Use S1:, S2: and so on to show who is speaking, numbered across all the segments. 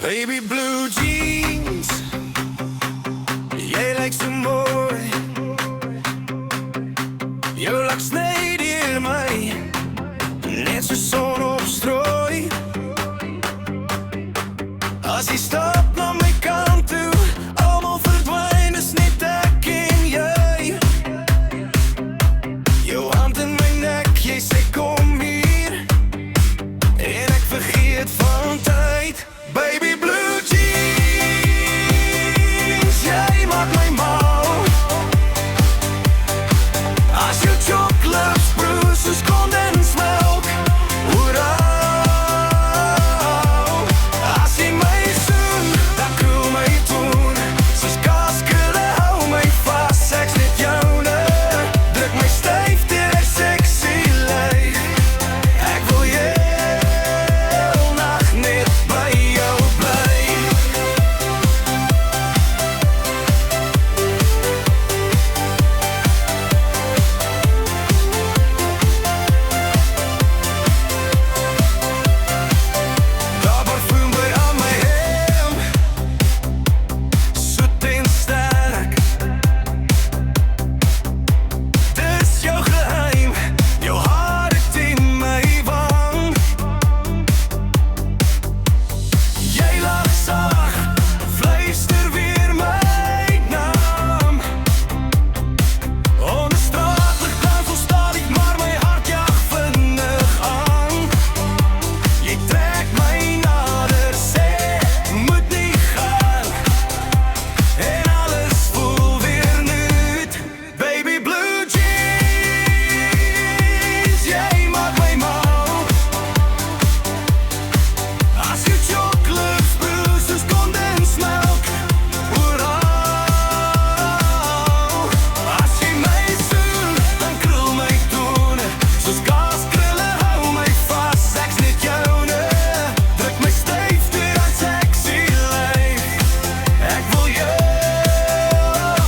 S1: Baby blue jeans, jij lijkt zo mooi. Je lach snijdt in mij, net zo zon op strooi. Als je stapt naar mijn kant toe, allemaal verdwijnt, is niet ik in jij. Je hand in mijn nek, jij zegt kom hier, en ik vergeet van tijd. Baby blue jeans, jij maakt mij mal. Als je chocolate bruises condensmelk, hoera. Als je mij zoent, dan krul mij toen. Zoals kaskelen, hou mij vast, seks met jou, ne. Druk mij stijf tegen sexy lijf. Ik wil heel nacht niet bij jou blijven. Dat parfum bij aan mij heen, zoet en sterk. Het is jouw geheim, jouw hart in mijn wang. Jij lacht zacht, fluister weer mijn naam. On de straat ligt dan zo stadig, maar mijn hart jaagt vinnig aan. Je trekt mij nader, zeg, moet niet gaan. En alles voelt weer nuut. Baby blue jeans, jij maakt mij mal. Als je chocolate bruises condensmelk, hoera. Als je mij zoent, dan krul mij toen. Zoals kaaskrullen, hou mij vast, seks niet jou, ne. Druk mij stijf tegen een sexy lijf. Ik wil je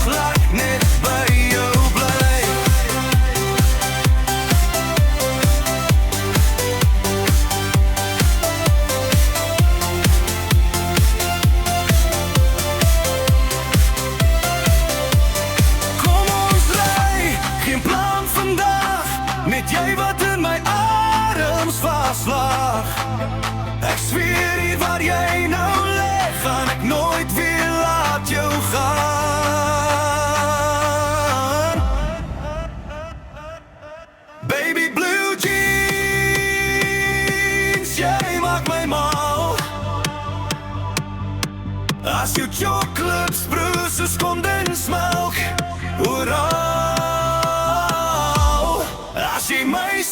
S1: graag niet bij jou blijven. Kom ons rij, geen plan vandaag. Met jij wat in mijn adems vastlag. Ik zweer hier waar jij nou ligt, ga ik nooit weer laat jou gaan. Baby blue jeans, jij maakt mij mal. Als je chocolate bruises condensmelk, hoera. Als je mij